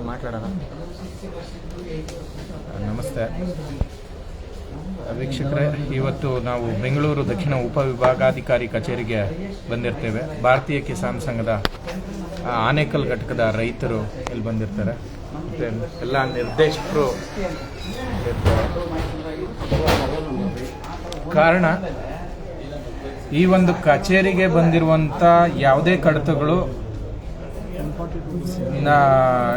ಮಾತಾಡೋಣ. ನಮಸ್ತೆ ವೀಕ್ಷಕರೇ, ಇವತ್ತು ನಾವು ಬೆಂಗಳೂರು ದಕ್ಷಿಣ ಉಪವಿಭಾಗಾಧಿಕಾರಿ ಕಚೇರಿಗೆ ಬಂದಿರ್ತೇವೆ. ಭಾರತೀಯ ಕಿಸಾನ್ ಸಂಘದ ಆನೇಕಲ್ ಘಟಕದ ರೈತರು ಇಲ್ಲಿ ಬಂದಿರ್ತಾರೆ, ಮತ್ತು ಎಲ್ಲ ನಿರ್ದೇಶಕರು ಇರ್ತಾರೆ. ಕಾರಣ, ಈ ಒಂದು ಕಚೇರಿಗೆ ಬಂದಿರುವಂಥ ಯಾವುದೇ ಕಡತಗಳು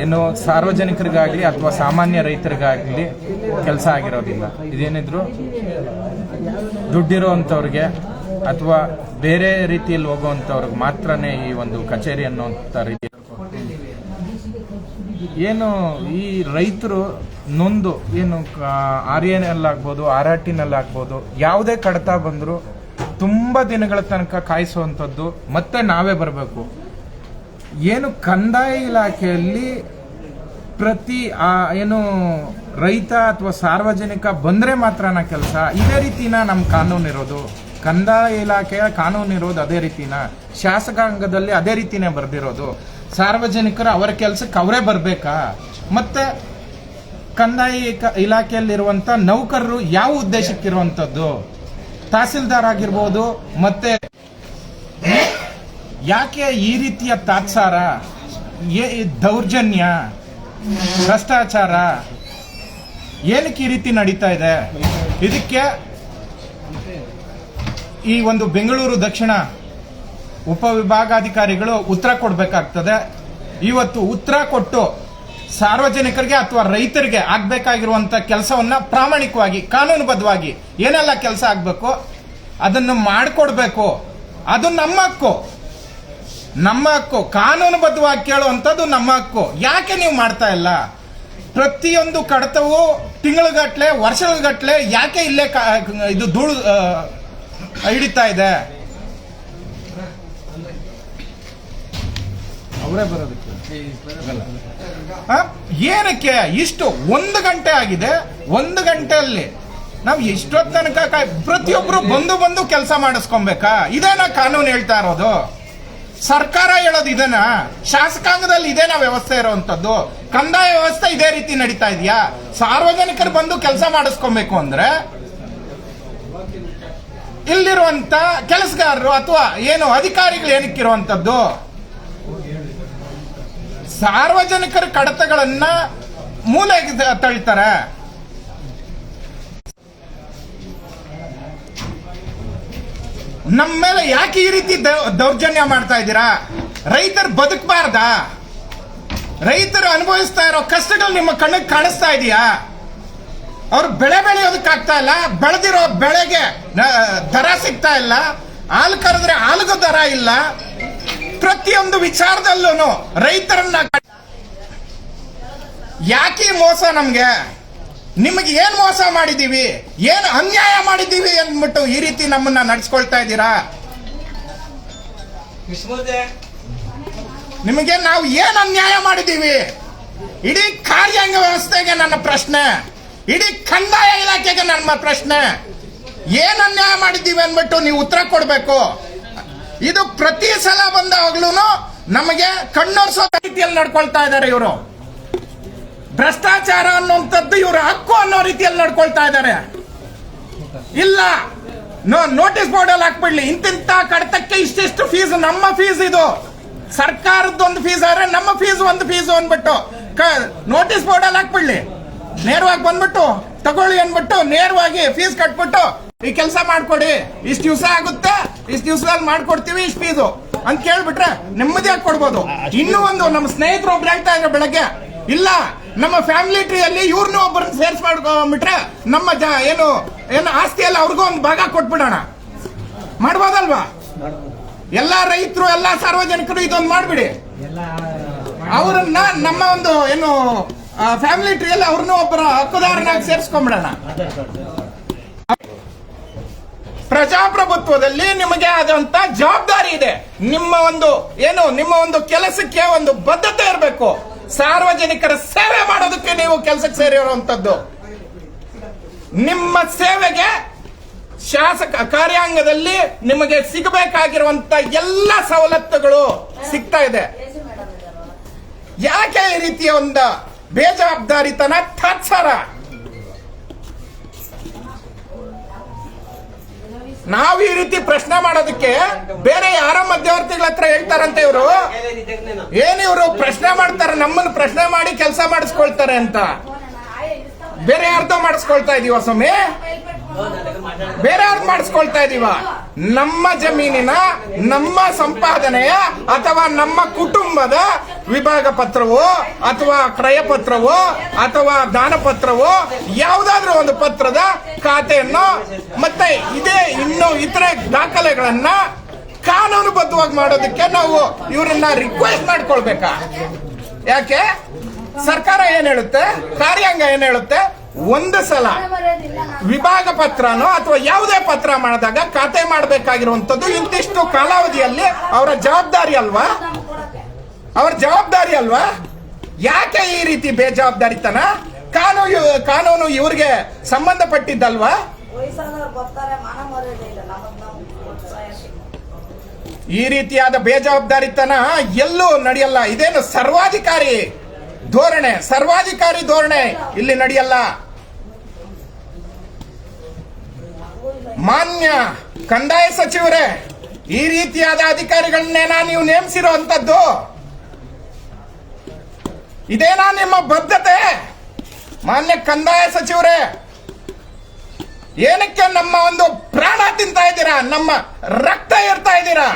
ಏನು ಸಾರ್ವಜನಿಕರಿಗಾಗಲಿ ಅಥವಾ ಸಾಮಾನ್ಯ ರೈತರಿಗಾಗಲಿ ಕೆಲಸ ಆಗಿರೋದಿಲ್ಲ. ಇದೇನಿದ್ರು ದುಡ್ಡಿರೋವಂಥವ್ರಿಗೆ ಅಥವಾ ಬೇರೆ ರೀತಿಯಲ್ಲಿ ಹೋಗುವಂಥವ್ರಿಗೆ ಮಾತ್ರನೇ ಈ ಒಂದು ಕಚೇರಿ ಅನ್ನೋಂಥ ರೀತಿ. ಏನು ಈ ರೈತರು ನೊಂದು ಏನು RNLಾಗ್ಬೋದು, RRTನಲ್ಲಾಗ್ಬೋದು, ಯಾವುದೇ ಕಡತ ಬಂದರೂ ತುಂಬ ದಿನಗಳ ತನಕ ಕಾಯಿಸುವಂಥದ್ದು, ಮತ್ತೆ ನಾವೇ ಬರಬೇಕು. ಏನು ಕಂದಾಯ ಇಲಾಖೆಯಲ್ಲಿ ಪ್ರತಿ ಏನು ರೈತ ಅಥವಾ ಸಾರ್ವಜನಿಕ ಬಂದರೆ ಮಾತ್ರನ ಕೆಲಸ, ಇದೇ ರೀತಿನ ನಮ್ಮ ಕಾನೂನು ಇರೋದು. ಕಂದಾಯ ಇಲಾಖೆಯ ಕಾನೂನು ಇರೋದು ಅದೇ ರೀತಿನ, ಶಾಸಕಾಂಗದಲ್ಲಿ ಅದೇ ರೀತಿನೇ ಬರೆದಿರೋದು. ಸಾರ್ವಜನಿಕರು ಅವರ ಕೆಲಸಕ್ಕೆ ಅವರೇ ಬರಬೇಕಾ? ಮತ್ತೆ ಕಂದಾಯ ಇಲಾಖೆಯಲ್ಲಿರುವಂಥ ನೌಕರರು ಯಾವ ಉದ್ದೇಶಕ್ಕಿರುವಂಥದ್ದು? ತಹಸೀಲ್ದಾರ್ ಆಗಿರ್ಬೋದು, ಮತ್ತೆ ಯಾಕೆ ಈ ರೀತಿಯ ತಾತ್ಸಾರ, ದೌರ್ಜನ್ಯ, ಭ್ರಷ್ಟಾಚಾರ ಏನಕ್ಕೆ ಈ ರೀತಿ ನಡೀತಾ ಇದೆ? ಇದಕ್ಕೆ ಈ ಒಂದು ಬೆಂಗಳೂರು ದಕ್ಷಿಣ ಉಪವಿಭಾಗಾಧಿಕಾರಿಗಳು ಉತ್ತರ ಕೊಡಬೇಕಾಗ್ತದೆ. ಇವತ್ತು ಉತ್ತರ ಕೊಟ್ಟು ಸಾರ್ವಜನಿಕರಿಗೆ ಅಥವಾ ರೈತರಿಗೆ ಆಗ್ಬೇಕಾಗಿರುವಂತ ಕೆಲಸವನ್ನ ಪ್ರಾಮಾಣಿಕವಾಗಿ ಕಾನೂನುಬದ್ಧವಾಗಿ ಏನೆಲ್ಲ ಕೆಲಸ ಆಗ್ಬೇಕು ಅದನ್ನು ಮಾಡಿಕೊಡ್ಬೇಕು. ಅದು ನಮ್ಮ ಹಕ್ಕು, ನಮ್ಮ ಹಕ್ಕು. ಕಾನೂನುಬದ್ಧವಾಗಿ ಕೇಳುವಂಥದ್ದು ನಮ್ಮ ಹಕ್ಕು. ಯಾಕೆ ನೀವು ಮಾಡ್ತಾ ಇಲ್ಲ? ಪ್ರತಿಯೊಂದು ಕಡತವು ತಿಂಗಳುಗಟ್ಲೆ, ವರ್ಷಗಟ್ಲೆ ಯಾಕೆ ಇಲ್ಲೇ ಇದು ಧೂಳು ಹಿಡಿತಾ ಇದೆ? ಅವರೇ ಬರೋದಕ್ಕೆ ಏನಕ್ಕೆ ಇಷ್ಟು? 1 ಗಂಟೆ ಆಗಿದೆ. 1 ಗಂಟೆಯಲ್ಲಿ ನಾವು ಎಷ್ಟೊತ್ತು ತನಕ ಪ್ರತಿಯೊಬ್ರು ಬಂದು ಕೆಲಸ ಮಾಡಿಸ್ಕೊಬೇಕಾ? ಇದೇನಾ ಕಾನೂನು ಹೇಳ್ತಾ ಇರೋದು? ಸರ್ಕಾರ ಹೇಳೋದು ಇದೇನ? ಶಾಸಕಾಂಗದಲ್ಲಿ ಇದೇನಾ ವ್ಯವಸ್ಥೆ ಇರುವಂತದ್ದು? ಕಂದಾಯ ವ್ಯವಸ್ಥೆ ಇದೇ ರೀತಿ ನಡೀತಾ ಇದೆಯಾ? ಸಾರ್ವಜನಿಕರು ಬಂದು ಕೆಲಸ ಮಾಡಿಸ್ಕೊಬೇಕು ಅಂದ್ರೆ ಇಲ್ಲಿರುವಂತ ಕೆಲಸಗಾರರು ಅಥವಾ ಏನು ಅಧಿಕಾರಿಗಳು ಏನಕ್ಕಿರುವಂತದ್ದು? ಸಾರ್ವಜನಿಕರ ಕಡತಗಳನ್ನ ಮೂಲೆಗೆ ತಳ್ತಾರೆ. ನಮ್ಮ ಮೇಲೆ ಯಾಕೆ ಈ ರೀತಿ ದೌರ್ಜನ್ಯ ಮಾಡ್ತಾ ಇದ್ದೀರಾ? ರೈತರು ಬದುಕಬಾರ್ದಾ? ರೈತರು ಅನುಭವಿಸ್ತಾ ಇರೋ ಕಷ್ಟಗಳು ನಿಮ್ಮ ಕಣ್ಣಿಗೆ ಕಾಣಿಸ್ತಾ ಇದೆಯಾ? ಅವ್ರು ಬೆಳೆ ಬೆಳೆಯೋದಕ್ಕಾಗ್ತಾ ಇಲ್ಲ, ಬೆಳೆದಿರೋ ಬೆಳೆಗೆ ದರ ಸಿಗ್ತಾ ಇಲ್ಲ, ಹಾಲು ಕರೆದ್ರೆ ಹಾಲಿಗೂ ದರ ಇಲ್ಲ. ಪ್ರತಿಯೊಂದು ವಿಚಾರದಲ್ಲೂ ರೈತರನ್ನ ಯಾಕೆ ಮೋಸ? ನಮ್ಗೆ ನಿಮಗೆ ಏನ್ ಮೋಸ ಮಾಡಿದೀವಿ, ಏನ್ ಅನ್ಯಾಯ ಮಾಡಿದೀವಿ ಅಂದ್ಬಿಟ್ಟು ಈ ರೀತಿ ನಮ್ಮನ್ನ ನಡೆಸ್ಕೊಳ್ತಾ ಇದ್ದೀರಾ? ನಿಮಗೆ ನಾವು ಏನ್ ಅನ್ಯಾಯ ಮಾಡಿದೀವಿ? ಇಡೀ ಕಾರ್ಯಾಂಗ ವ್ಯವಸ್ಥೆಗೆ ನನ್ನ ಪ್ರಶ್ನೆ, ಇಡೀ ಕಂದಾಯ ಇಲಾಖೆಗೆ ನನ್ನ ಪ್ರಶ್ನೆ. ಏನ್ ಅನ್ಯಾಯ ಮಾಡಿದ್ದೀವಿ ಅಂದ್ಬಿಟ್ಟು ನೀವು ಉತ್ತರ ಕೊಡ್ಬೇಕು. ಇದು ಪ್ರತಿ ಸಲ ಬಂದಾಗ್ಲೂ ನಮಗೆ ಕಣ್ಣೊರ್ಸೋ ರೀತಿಯಲ್ಲಿ ನಡ್ಕೊಳ್ತಾ ಇದ್ದಾರೆ ಇವರು. ಭ್ರಷ್ಟಾಚಾರ ಅನ್ನುವಂಥದ್ದು ಇವರ ಹಕ್ಕು ಅನ್ನೋ ರೀತಿಯಲ್ಲಿ ನಡ್ಕೊಳ್ತಾ ಇದ್ದಾರೆ. ಇಲ್ಲ, ನೋಟಿಸ್ ಬೋರ್ಡ್ ಅಲ್ಲಿ ಹಾಕ್ಬಿಡ್ಲಿ, ಇಂತಿಂತ ಕಡತಕ್ಕೆ ಇಷ್ಟಿಷ್ಟು ಫೀಸ್, ನಮ್ಮ ಫೀಸ್ ಇದು, ಸರ್ಕಾರದೊಂದು ಫೀಸ್ ಆದ್ರೆ ನಮ್ಮ ಫೀಸ್ ಒಂದು ಫೀಸ್ ಅಂದ್ಬಿಟ್ಟು ನೋಟಿಸ್ ಬೋರ್ಡ್ ಅಲ್ಲಿ ಹಾಕ್ಬಿಡ್ಲಿ. ನೇರವಾಗಿ ಬಂದ್ಬಿಟ್ಟು ತಗೊಳ್ಳಿ ಅಂದ್ಬಿಟ್ಟು ನೇರವಾಗಿ ಫೀಸ್ ಕಟ್ಬಿಟ್ಟು ಈ ಕೆಲಸ ಮಾಡ್ಕೊಡಿ, ಇಷ್ಟು ದಿವಸ ಆಗುತ್ತೆ, ಇಷ್ಟು ದಿವಸದಲ್ಲಿ ಮಾಡ್ಕೊಡ್ತೀವಿ, ಇಷ್ಟು ಫೀಸು ಅಂತ ಕೇಳ್ಬಿಟ್ರೆ ನೆಮ್ಮದಿಯಾಗಿ ಕೊಡ್ಬೋದು. ಇನ್ನೂ ಒಂದು ನಮ್ಮ ಸ್ನೇಹಿತರು ಒಬ್ರು ಹೇಳ್ತಾ ಇದ್ರು ಬೆಳಗ್ಗೆ, ಇಲ್ಲ ನಮ್ಮ ಫ್ಯಾಮಿಲಿ ಟ್ರೀಯಲ್ಲಿ ಇವ್ರನ್ನೂ ಒಬ್ಬರನ್ನ ಸೇರ್ಸ್ ಮಾಡ್ಕೊಂಡ್ಬಿಟ್ರೆ ನಮ್ಮ ಏನು ಆಸ್ತಿಯಲ್ಲಿ ಅವ್ರಿಗೂ ಒಂದು ಭಾಗ ಕೊಟ್ಬಿಡೋಣ. ಮಾಡ್ಬೋದಲ್ವಾ? ಎಲ್ಲಾ ರೈತರು, ಎಲ್ಲಾ ಸಾರ್ವಜನಿಕರು ಇದೊಂದು ಮಾಡ್ಬಿಡಿ. ಅವರನ್ನ ನಮ್ಮ ಒಂದು ಏನು ಫ್ಯಾಮಿಲಿ ಟ್ರೀಯಲ್ಲಿ ಅವ್ರನ್ನೂ ಒಬ್ಬರ ಹಕ್ಕುದಾರನಾಗಿ ಸೇರಿಸ್ಕೊಂಡ್ಬಿಡೋಣ. ಪ್ರಜಾಪ್ರಭುತ್ವದಲ್ಲಿ ನಿಮಗೆ ಆದಂತ ಜವಾಬ್ದಾರಿ ಇದೆ. ನಿಮ್ಮ ಒಂದು ಕೆಲಸಕ್ಕೆ ಒಂದು ಬದ್ಧತೆ ಇರಬೇಕು. ಸಾರ್ವಜನಿಕರ ಸೇವೆ ಮಾಡೋದಕ್ಕೆ ನೀವು ಕೆಲಸಕ್ಕೆ ಸೇರಿರುವಂತದ್ದು. ನಿಮ್ಮ ಸೇವೆಗೆ ಶಾಸಕ ಕಾರ್ಯಾಂಗದಲ್ಲಿ ನಿಮಗೆ ಸಿಗಬೇಕಾಗಿರುವಂತ ಎಲ್ಲ ಸವಲತ್ತುಗಳು ಸಿಗ್ತಾ ಇದೆ. ಯಾಕೆ ಈ ರೀತಿಯ ಒಂದು ಬೇಜವಾಬ್ದಾರಿತನ ತಾತ್ಸಾರ? ನಾವು ಈ ರೀತಿ ಪ್ರಶ್ನೆ ಮಾಡೋದಕ್ಕೆ ಬೇರೆ ಯಾರೋ ಮಧ್ಯವರ್ತಿಗಳ ಹತ್ರ ಹೇಳ್ತಾರಂತೆ ಇವರು. ಏನಿವರು ಪ್ರಶ್ನೆ ಮಾಡ್ತಾರೆ, ನಮ್ಮನ್ನು ಪ್ರಶ್ನೆ ಮಾಡಿ ಕೆಲಸ ಮಾಡಿಸ್ಕೊಳ್ತಾರೆ ಅಂತ. ಬೇರೆ ಯಾರ್ದೋ ಮಾಡಿಸ್ಕೊಳ್ತಾ ಇದೀವ ಸ್ವಾಮಿ? ಬೇರೆ ಯಾರ್ದು ಮಾಡಿಸ್ಕೊಳ್ತಾ ಇದೀವ? ನಮ್ಮ ಜಮೀನಿನ, ನಮ್ಮ ಸಂಪಾದನೆಯ ಅಥವಾ ನಮ್ಮ ಕುಟುಂಬದ ವಿಭಾಗ ಪತ್ರವೋ ಅಥವಾ ಕ್ರಯ ಪತ್ರವೋ ಅಥವಾ ದಾನ ಪತ್ರವೋ ಯಾವುದಾದ್ರೂ ಒಂದು ಪತ್ರದ ಖಾತೆಯನ್ನು ಮತ್ತೆ ಇದೇ ಇನ್ನು ಇತರೆ ದಾಖಲೆಗಳನ್ನ ಕಾನೂನುಬದ್ಧವಾಗಿ ಮಾಡೋದಕ್ಕೆ ನಾವು ಇವರನ್ನ ರಿಕ್ವೆಸ್ಟ್ ಮಾಡ್ಕೊಳ್ಬೇಕಾ? ಯಾಕೆ ಸರ್ಕಾರ ಏನ್ ಹೇಳುತ್ತೆ, ಕಾರ್ಯಾಂಗ ಏನ್ ಹೇಳುತ್ತೆ? ಒಂದು ಸಲ ವಿಭಾಗ ಪತ್ರನೋ ಅಥವಾ ಯಾವುದೇ ಪತ್ರ ಮಾಡಿದಾಗ ಖಾತೆ ಮಾಡಬೇಕಾಗಿರುವಂತದ್ದು ಇಂತಿಷ್ಟು ಕಾಲಾವಧಿಯಲ್ಲಿ ಅವರ ಜವಾಬ್ದಾರಿ ಅಲ್ವಾ? ಅವರ ಜವಾಬ್ದಾರಿ ಅಲ್ವಾ? ಯಾಕೆ ಈ ರೀತಿ ಬೇಜವಾಬ್ದಾರಿತನ? ಕಾನೂನು ಇವ್ರಿಗೆ ಸಂಬಂಧಪಟ್ಟಿದ್ದಲ್ವಾ? ಈ ರೀತಿಯಾದ ಬೇಜವಾಬ್ದಾರಿತನ ಎಲ್ಲೂ ನಡೆಯಲ್ಲ. ಇದೇನು ಸರ್ವಾಧಿಕಾರಿ ಧೋರಣೆ ಇಲ್ಲಿ ನಡೆಯಲ್ಲ. ಮಾನ್ಯ ಕಂದಾಯ ಸಚಿವರೇ, ಈ ರೀತಿಯಾದ ಅಧಿಕಾರಿಗಳನ್ನೇನಾ ನೀವು ನೇಮಿಸಿರುವಂತದ್ದು? ಇದೇನಾ ನಿಮ್ಮ ಬದ್ಧತೆ? ಮಾನ್ಯ ಕಂದಾಯ ಸಚಿವರೇ, ಏನಕ್ಕೆ ನಮ್ಮ ಒಂದು ಪ್ರಾಣ ತಿಂತಾ ಇದ್ದೀರಾ? ನಮ್ಮ ರಕ್ತ ಏರ್ತಾ ಇದ್ದೀರಾ?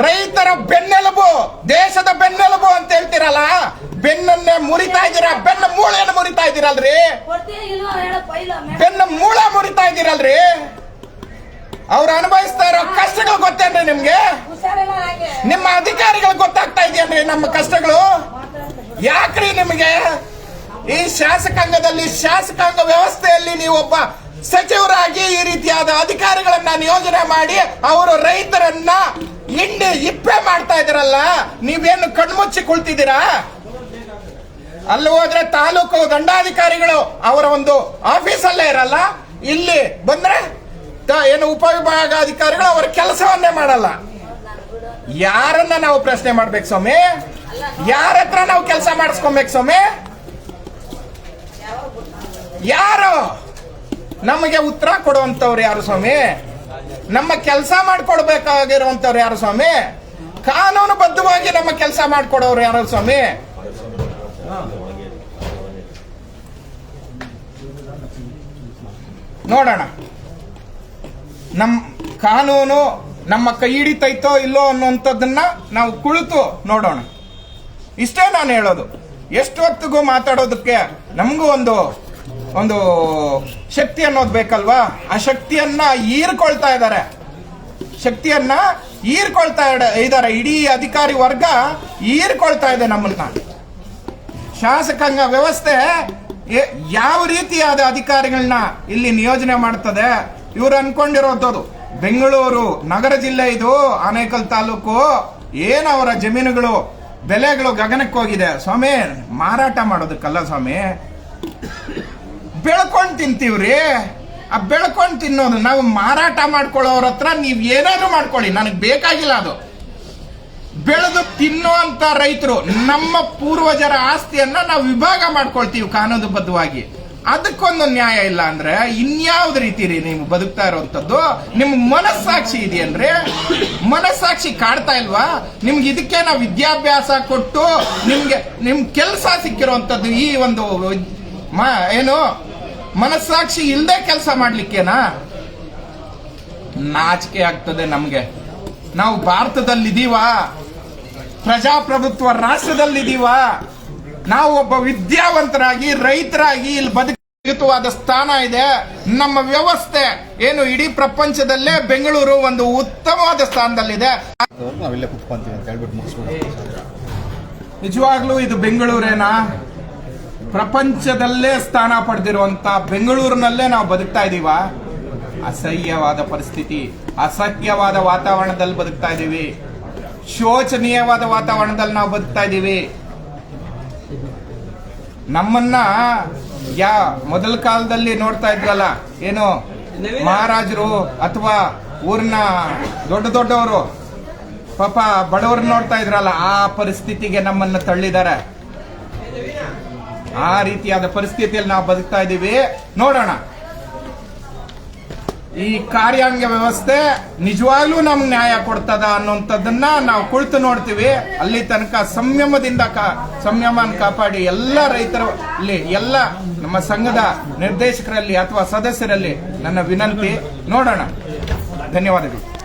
ರೈತರ ಬೆನ್ನೆಲುಬು, ದೇಶದ ಬೆನ್ನೆಲುಬು ಅಂತ ಹೇಳ್ತೀರಲ್ಲ, ಬೆನ್ನನ್ನೇ ಮುರಿತಾ ಇದ್ದೀರಾ. ಬೆನ್ನ ಮೂಳೆಯನ್ನು ಮುರಿತಾ ಇದ್ದೀರಲ್ರಿ, ಬೆನ್ನ ಮೂಳೆ ಮುರಿತಾ ಇದ್ದೀರಲ್ರಿ. ಅವ್ರು ಅನುಭವಿಸ್ತಾ ಇರೋ ಕಷ್ಟಗಳು ಗೊತ್ತೇನ್ರಿ ನಿಮ್ಗೆ? ನಿಮ್ಮ ಅಧಿಕಾರಿಗಳು ಗೊತ್ತಾಗ್ತಾ ಇದೆಯೇನ್ರಿ ನಮ್ಮ ಕಷ್ಟಗಳು? ಯಾಕ್ರಿ ನಿಮಗೆ ಈ ಶಾಸಕಾಂಗ ವ್ಯವಸ್ಥೆಯಲ್ಲಿ ನೀವೊಬ್ಬ ಸಚಿವರಾಗಿ ಈ ರೀತಿಯಾದ ಅಧಿಕಾರಿಗಳನ್ನ ನಿಯೋಜನೆ ಮಾಡಿ ಅವರು ರೈತರನ್ನ ಇಪ್ಪೆ ಮಾಡ್ತಾ ಇದ್ದೀರಲ್ಲ, ನೀವೇನು ಕಣ್ಮುಚ್ಚಿ ಕುಳಿತಿದ್ದೀರಾ? ಅಲ್ಲಿ ಹೋದ್ರೆ ತಾಲೂಕು ದಂಡಾಧಿಕಾರಿಗಳು ಅವರ ಒಂದು ಆಫೀಸಲ್ಲೇ ಇರಲ್ಲ, ಇಲ್ಲಿ ಬಂದ್ರೆ ಏನು ಉಪವಿಭಾಗಾಧಿಕಾರಿಗಳು ಅವರ ಕೆಲಸವನ್ನೇ ಮಾಡಲ್ಲ. ಯಾರನ್ನ ನಾವು ಪ್ರಶ್ನೆ ಮಾಡ್ಬೇಕು ಸ್ವಾಮಿ? ಯಾರ ಹತ್ರ ನಾವು ಕೆಲಸ ಮಾಡಿಸ್ಕೊಬೇಕು ಸ್ವಾಮಿ? ಯಾರು ನಮಗೆ ಉತ್ತರ ಕೊಡುವಂತವ್ರು ಯಾರು ಸ್ವಾಮಿ? ನಮ್ಮ ಕೆಲಸ ಮಾಡ್ಕೊಡ್ಬೇಕಾಗಿರುವಂತವ್ರು ಯಾರು ಸ್ವಾಮಿ? ಕಾನೂನುಬದ್ಧವಾಗಿ ನಮ್ಮ ಕೆಲಸ ಮಾಡ್ಕೊಡೋರು ಯಾರು ಸ್ವಾಮಿ? ನೋಡೋಣ, ನಮ್ಮ ಕಾನೂನು ನಮ್ಮ ಕೈ ಹಿಡಿತೈತೋ ಇಲ್ಲೋ ಅನ್ನುವಂಥದ್ದನ್ನ ನಾವು ಕುಳಿತು ನೋಡೋಣ. ಇಷ್ಟೇ ನಾನು ಹೇಳೋದು. ಎಷ್ಟು ಹೊತ್ತಿಗೂ ಮಾತಾಡೋದಕ್ಕೆ ನಮಗೂ ಒಂದು ಶಕ್ತಿ ಅನ್ನೋದು ಬೇಕಲ್ವಾ? ಆ ಶಕ್ತಿಯನ್ನ ಹೀರ್ಕೊಳ್ತಾ ಇದ್ದಾರೆ. ಇಡೀ ಅಧಿಕಾರಿ ವರ್ಗ ಹೀರ್ಕೊಳ್ತಾ ಇದೆ ನಮ್ಮನ್ನ. ಶಾಸಕಾಂಗ ವ್ಯವಸ್ಥೆ ಯಾವ ರೀತಿಯಾದ ಅಧಿಕಾರಿಗಳನ್ನ ಇಲ್ಲಿ ನಿಯೋಜನೆ ಮಾಡ್ತದೆ? ಇವರು ಅನ್ಕೊಂಡಿರೋದು ಬೆಂಗಳೂರು ನಗರ ಜಿಲ್ಲೆ, ಇದು ಆನೇಕಲ್ ತಾಲೂಕು, ಏನು ಅವರ ಜಮೀನುಗಳು ಬೆಲೆಗಳು ಗಗನಕ್ಕೆ ಹೋಗಿದೆ ಸ್ವಾಮಿ. ಮಾರಾಟ ಮಾಡೋದಕ್ಕಲ್ಲ ಸ್ವಾಮಿ, ಬೆಳ್ಕೊಂಡು ತಿಂತೀವ್ರಿ. ಆ ಬೆಳ್ಕೊಂಡು ತಿನ್ನೋದು ನಾವು ಮಾರಾಟ ಮಾಡ್ಕೊಳ್ಳೋರ ಹತ್ರ ನೀವ್ ಏನಾದ್ರೂ ಮಾಡ್ಕೊಳ್ಳಿ, ನನಗೆ ಬೇಕಾಗಿಲ್ಲ ಅದು. ಬೆಳೆದು ತಿನ್ನುವಂತ ರೈತರು, ನಮ್ಮ ಪೂರ್ವಜರ ಆಸ್ತಿಯನ್ನ ನಾವು ವಿಭಾಗ ಮಾಡ್ಕೊಳ್ತೀವಿ ಕಾನೂನುಬದ್ಧವಾಗಿ. ಅದಕ್ಕೊಂದು ನ್ಯಾಯ ಇಲ್ಲ ಅಂದ್ರೆ ಇನ್ಯಾವ್ದು ರೀತಿ ರೀ ನೀವು ಬದುಕ್ತಾ ಇರೋಂಥದ್ದು? ನಿಮ್ ಮನಸ್ಸಾಕ್ಷಿ ಇದೆಯನ್ರಿ? ಮನಸ್ಸಾಕ್ಷಿ ಕಾಡ್ತಾ ಇಲ್ವಾ ನಿಮ್ಗೆ? ಇದಕ್ಕೆ ನಾವು ವಿದ್ಯಾಭ್ಯಾಸ ಕೊಟ್ಟು ನಿಮ್ ಕೆಲಸ ಸಿಕ್ಕಿರುವಂತದ್ದು ಈ ಒಂದು ಏನು ಮನಸ್ಸಾಕ್ಷಿ ಇಲ್ಲದೆ ಕೆಲಸ ಮಾಡ್ಲಿಕ್ಕೇನಾ? ನಾಚಿಕೆ ಆಗ್ತದೆ ನಮ್ಗೆ. ನಾವು ಭಾರತದಲ್ಲಿದ್ದೀವ, ಪ್ರಜಾಪ್ರಭುತ್ವ ರಾಷ್ಟ್ರದಲ್ಲಿದ್ದೀವ. ನಾವು ಒಬ್ಬ ವಿದ್ಯಾವಂತರಾಗಿ ರೈತರಾಗಿ ಇಲ್ಲಿ ಬದುಕುವಾದ ಸ್ಥಾನ ಇದೆ. ನಮ್ಮ ವ್ಯವಸ್ಥೆ ಏನು ಇಡೀ ಪ್ರಪಂಚದಲ್ಲೇ ಬೆಂಗಳೂರು ಒಂದು ಉತ್ತಮವಾದ ಸ್ಥಾನದಲ್ಲಿದೆ. ನಿಜವಾಗ್ಲೂ ಇದು ಬೆಂಗಳೂರೇನಾ? ಪ್ರಪಂಚದಲ್ಲೇ ಸ್ಥಾನ ಪಡೆದಿರುವಂತ ಬೆಂಗಳೂರಿನಲ್ಲೇ ನಾವು ಬದುಕ್ತಾ ಇದೀವ? ಅಸಹ್ಯವಾದ ಪರಿಸ್ಥಿತಿ, ಅಸಹ್ಯವಾದ ವಾತಾವರಣದಲ್ಲಿ ಬದುಕ್ತಾ ಇದೀವಿ. ಶೋಚನೀಯವಾದ ವಾತಾವರಣದಲ್ಲಿ ನಾವು ಬದುಕ್ತಾ ಇದೀವಿ. ನಮ್ಮನ್ನ ಮೊದಲ ಕಾಲದಲ್ಲಿ ನೋಡ್ತಾ ಇದ್ವಲ್ಲ, ಏನು ಮಹಾರಾಜರು ಅಥವಾ ಊರಿನ ದೊಡ್ಡವರು ಪಾಪ ಬಡವರು ನೋಡ್ತಾ ಇದ್ರಲ್ಲ, ಆ ಪರಿಸ್ಥಿತಿಗೆ ನಮ್ಮನ್ನ ತಳ್ಳಿದ್ದಾರೆ. ಆ ರೀತಿಯಾದ ಪರಿಸ್ಥಿತಿಯಲ್ಲಿ ನಾವು ಬದುಕ್ತಾ ಇದ್ದೀವಿ. ನೋಡೋಣ ಈ ಕಾರ್ಯಾಂಗ ವ್ಯವಸ್ಥೆ ನಿಜವಾಗ್ಲೂ ನಮ್ಗೆ ನ್ಯಾಯ ಕೊಡ್ತದ ಅನ್ನುವಂಥದ್ದನ್ನ ನಾವು ಕುಳಿತು ನೋಡ್ತೀವಿ. ಅಲ್ಲಿ ತನಕ ಸಂಯಮದಿಂದ ಸಂಯಮನ ಕಾಪಾಡಿ ಎಲ್ಲ ರೈತರಲ್ಲಿ, ಎಲ್ಲ ನಮ್ಮ ಸಂಘದ ನಿರ್ದೇಶಕರಲ್ಲಿ ಅಥವಾ ಸದಸ್ಯರಲ್ಲಿ ನನ್ನ ವಿನಂತಿ. ನೋಡೋಣ. ಧನ್ಯವಾದಗಳು.